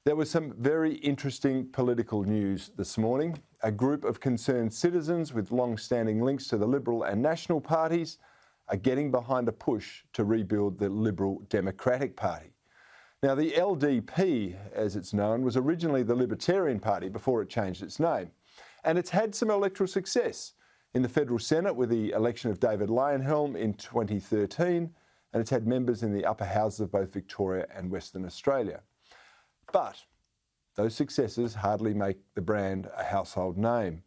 There was some very interesting political news this morning. A group of concerned citizens with long-standing links to the Liberal and National parties are getting behind a push to rebuild the Liberal Democratic Party. Now, the LDP, as it's known, was originally the Libertarian Party before it changed its name. And it's had some electoral success in the federal Senate with the election of David Leyonhjelm in 2013, and it's had members in the upper houses of both Victoria and Western Australia. But those successes hardly make the brand a household name.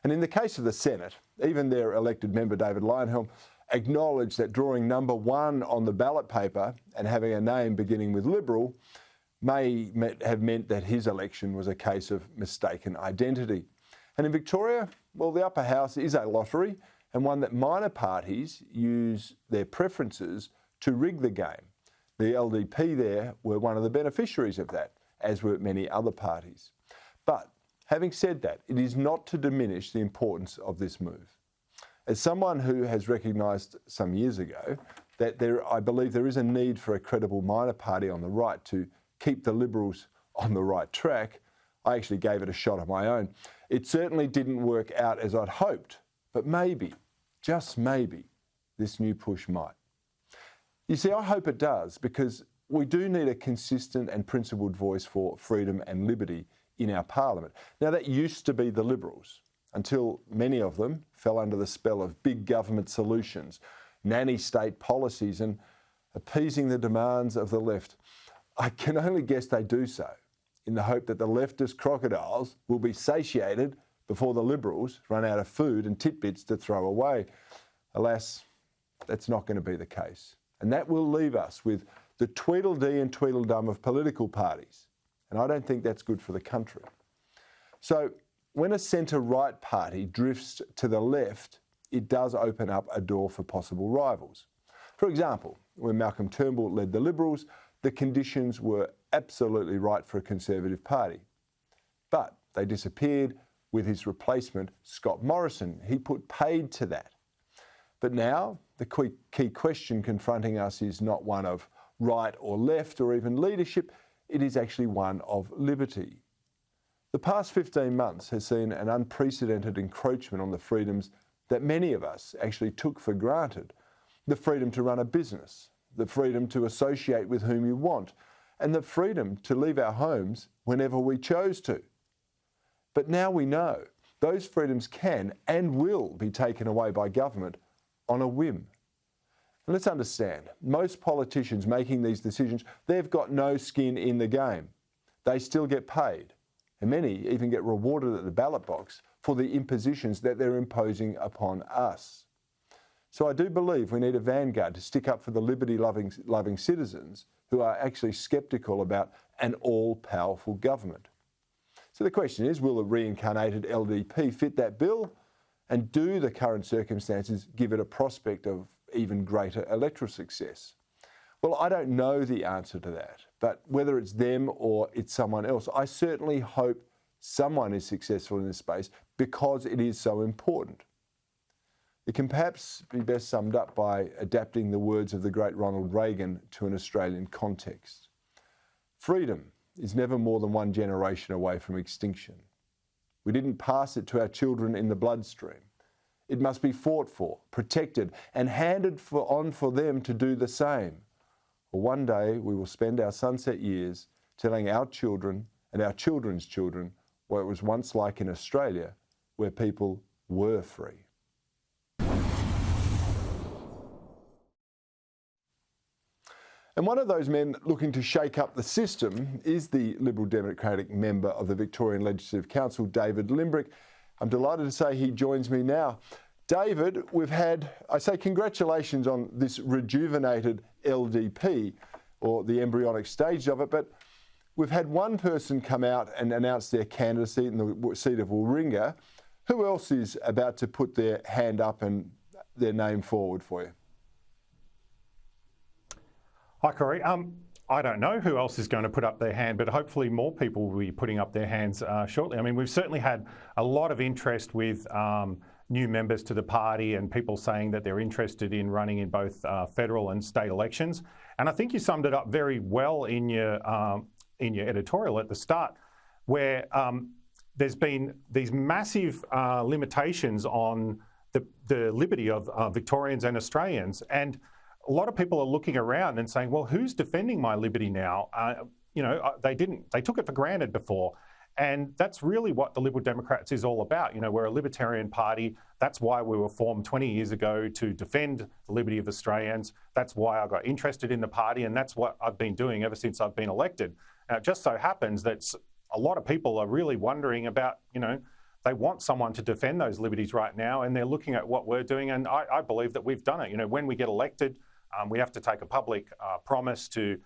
And in the case of the Senate, even their elected member David Leyonhjelm acknowledged that drawing number one on the ballot paper and having a name beginning with Liberal may have meant that his election was a case of mistaken identity. And in Victoria, well, the upper house is a lottery and one that minor parties use their preferences to rig the game. The LDP there were one of the beneficiaries of that, as were many other parties. But having said that, it is not to diminish the importance of this move. As someone who has recognised some years ago that I believe there is a need for a credible minor party on the right to keep the Liberals on the right track, I actually gave it a shot of my own. It certainly didn't work out as I'd hoped, but maybe, just maybe, this new push might. You see, I hope it does, because we do need a consistent and principled voice for freedom and liberty in our parliament. Now, that used to be the Liberals, until many of them fell under the spell of big government solutions, nanny state policies and appeasing the demands of the left. I can only guess they do so in the hope that the leftist crocodiles will be satiated before the Liberals run out of food and titbits to throw away. Alas, that's not going to be the case. And that will leave us with the Tweedledee and Tweedledum of political parties. And I don't think that's good for the country. So when a centre-right party drifts to the left, it does open up a door for possible rivals. For example, when Malcolm Turnbull led the Liberals, the conditions were absolutely right for a Conservative party. But they disappeared with his replacement, Scott Morrison. He put paid to that. But now, the key question confronting us is not one of right or left or even leadership, it is actually one of liberty. The past 15 months has seen an unprecedented encroachment on the freedoms that many of us actually took for granted. The freedom to run a business, the freedom to associate with whom you want, and the freedom to leave our homes whenever we chose to. But now we know those freedoms can and will be taken away by government on a whim. And let's understand, most politicians making these decisions, they've got no skin in the game. They still get paid, and many even get rewarded at the ballot box for the impositions that they're imposing upon us. So I do believe we need a vanguard to stick up for the liberty-loving citizens who are actually sceptical about an all-powerful government. So the question is, will a reincarnated LDP fit that bill? And do the current circumstances give it a prospect of even greater electoral success? Well, I don't know the answer to that, but whether it's them or it's someone else, I certainly hope someone is successful in this space because it is so important. It can perhaps be best summed up by adapting the words of the great Ronald Reagan to an Australian context. Freedom is never more than one generation away from extinction. We didn't pass it to our children in the bloodstream. It must be fought for, protected, and handed on for them to do the same. Or one day we will spend our sunset years telling our children and our children's children what it was once like in Australia, where people were free. And one of those men looking to shake up the system is the Liberal Democratic member of the Victorian Legislative Council, David Limbrick. I'm delighted to say he joins me now. David, I say congratulations on this rejuvenated LDP, or the embryonic stage of it, but we've had one person come out and announce their candidacy in the seat of Warringah. Who else is about to put their hand up and their name forward for you? Hi, Cory. I don't know who else is going to put up their hand, but hopefully more people will be putting up their hands shortly. I mean, we've certainly had a lot of interest with new members to the party and people saying that they're interested in running in both federal and state elections. And I think you summed it up very well in your in your editorial at the start, where there's been these massive limitations on the liberty of Victorians and Australians. And a lot of people are looking around and saying, well, who's defending my liberty now? They took it for granted before. And that's really what the Liberal Democrats is all about. We're a libertarian party. That's why we were formed 20 years ago, to defend the liberty of Australians. That's why I got interested in the party, and that's what I've been doing ever since I've been elected. Now, it just so happens that a lot of people are really wondering about, they want someone to defend those liberties right now, and they're looking at what we're doing, and I believe that we've done it. When we get elected, we have to take a public promise to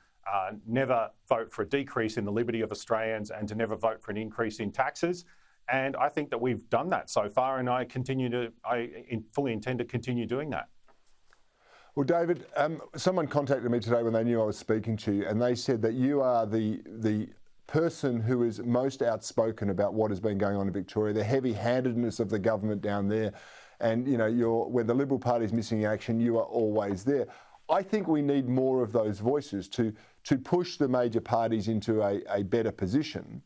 never vote for a decrease in the liberty of Australians and to never vote for an increase in taxes. And I think that we've done that so far, and I fully intend to continue doing that. Well, David, someone contacted me today when they knew I was speaking to you, and they said that you are the person who is most outspoken about what has been going on in Victoria, the heavy-handedness of the government down there, and when the Liberal Party is missing action, you are always there. I think we need more of those voices to push the major parties into a better position.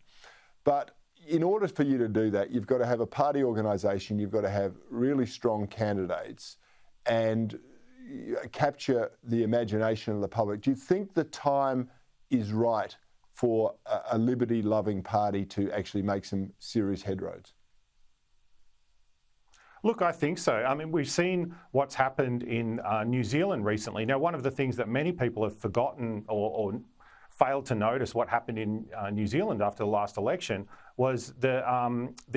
But in order for you to do that, you've got to have a party organisation, you've got to have really strong candidates and capture the imagination of the public. Do you think the time is right for a liberty-loving party to actually make some serious headroads? Look, I think so. I mean, we've seen what's happened in New Zealand recently. Now, one of the things that many people have forgotten or failed to notice what happened in New Zealand after the last election was the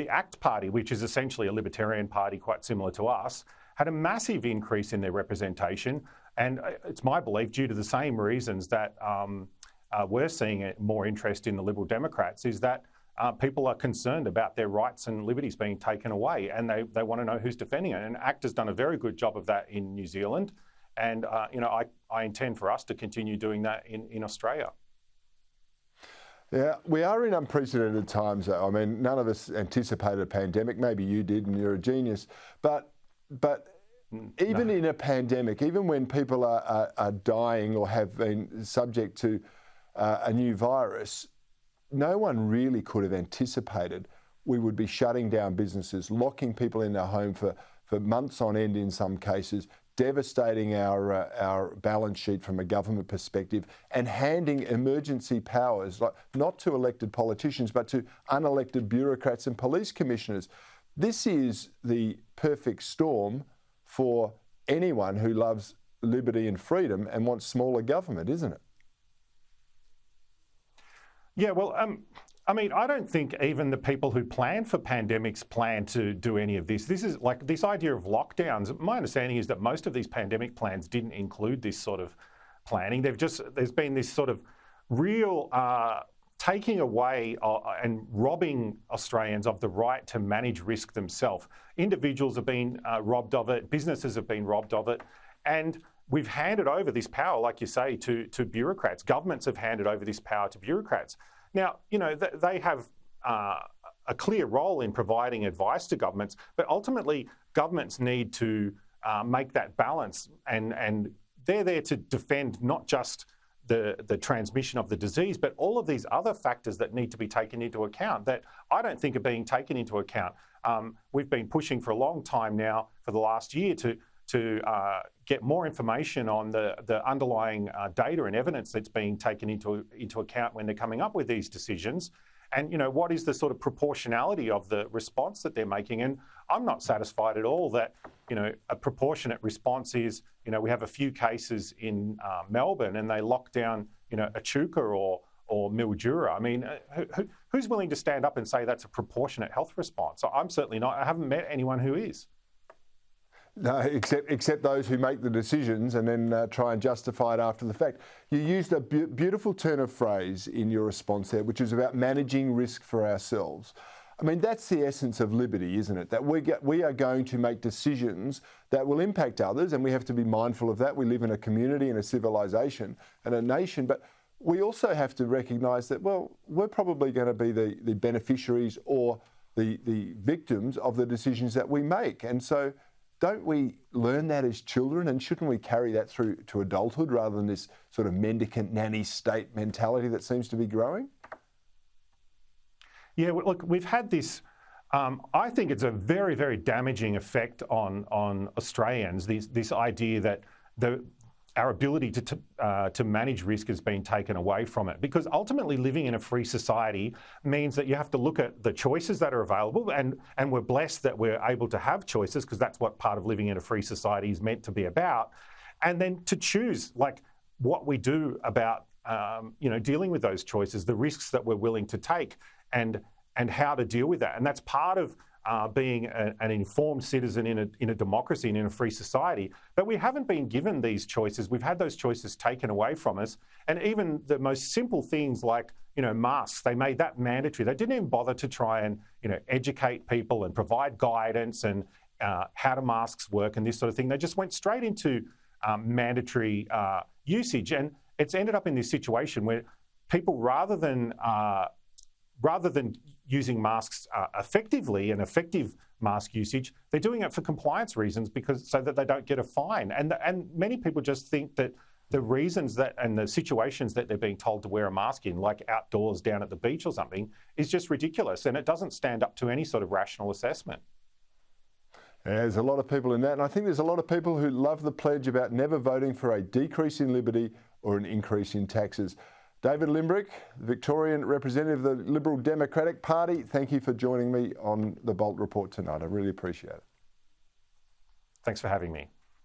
ACT Party, which is essentially a libertarian party quite similar to us, had a massive increase in their representation. And it's my belief, due to the same reasons that we're seeing more interest in the Liberal Democrats, is that people are concerned about their rights and liberties being taken away, and they want to know who's defending it. And ACT has done a very good job of that in New Zealand, and I intend for us to continue doing that in Australia. Yeah, we are in unprecedented times, though. I mean, none of us anticipated a pandemic. Maybe you did, and you're a genius. But even in a pandemic, even when people are dying or have been subject to a new virus, no one really could have anticipated we would be shutting down businesses, locking people in their home for months on end in some cases, devastating our balance sheet from a government perspective, and handing emergency powers, not to elected politicians, but to unelected bureaucrats and police commissioners. This is the perfect storm for anyone who loves liberty and freedom and wants smaller government, isn't it? Yeah, well, I mean, I don't think even the people who plan for pandemics plan to do any of this. This is like this idea of lockdowns. My understanding is that most of these pandemic plans didn't include this sort of planning. There's been this sort of real taking away and robbing Australians of the right to manage risk themselves. Individuals have been robbed of it. Businesses have been robbed of it. And we've handed over this power, like you say, to bureaucrats. Governments have handed over this power to bureaucrats. Now, they have a clear role in providing advice to governments, but ultimately governments need to make that balance, and they're there to defend not just the transmission of the disease, but all of these other factors that need to be taken into account that I don't think are being taken into account. We've been pushing for a long time now, for the last year, to get more information on the underlying data and evidence that's being taken into account when they're coming up with these decisions. And, what is the sort of proportionality of the response that they're making? And I'm not satisfied at all that, a proportionate response is, we have a few cases in Melbourne and they lock down, Echuca or Mildura. I mean, who's willing to stand up and say that's a proportionate health response? So I'm certainly not. I haven't met anyone who is. No, except those who make the decisions and then try and justify it after the fact. You used a beautiful turn of phrase in your response there, which is about managing risk for ourselves. I mean, that's the essence of liberty, isn't it? That we are going to make decisions that will impact others, and we have to be mindful of that. We live in a community and a civilization and a nation, but we also have to recognise that, well, we're probably going to be the beneficiaries or the victims of the decisions that we make. And so don't we learn that as children, and shouldn't we carry that through to adulthood rather than this sort of mendicant nanny state mentality that seems to be growing? Yeah, well, look, we've had this. I think it's a very, very damaging effect on Australians. This idea that our ability to manage risk has been taken away from it, because ultimately living in a free society means that you have to look at the choices that are available, and we're blessed that we're able to have choices, because that's what part of living in a free society is meant to be about, and then to choose like what we do about dealing with those choices, the risks that we're willing to take, and how to deal with that. And that's part of being an informed citizen in a democracy and in a free society. But we haven't been given these choices. We've had those choices taken away from us. And even the most simple things like, masks, they made that mandatory. They didn't even bother to try and, educate people and provide guidance and how do masks work and this sort of thing. They just went straight into mandatory usage. And it's ended up in this situation where people, rather than using masks effectively and effective mask usage, they're doing it for compliance reasons, so that they don't get a fine. And many people just think that the reasons and the situations that they're being told to wear a mask in, like outdoors down at the beach or something, is just ridiculous, and it doesn't stand up to any sort of rational assessment. There's a lot of people in that, and I think there's a lot of people who love the pledge about never voting for a decrease in liberty or an increase in taxes. David Limbrick, Victorian representative of the Liberal Democratic Party, thank you for joining me on the Bolt Report tonight. I really appreciate it. Thanks for having me.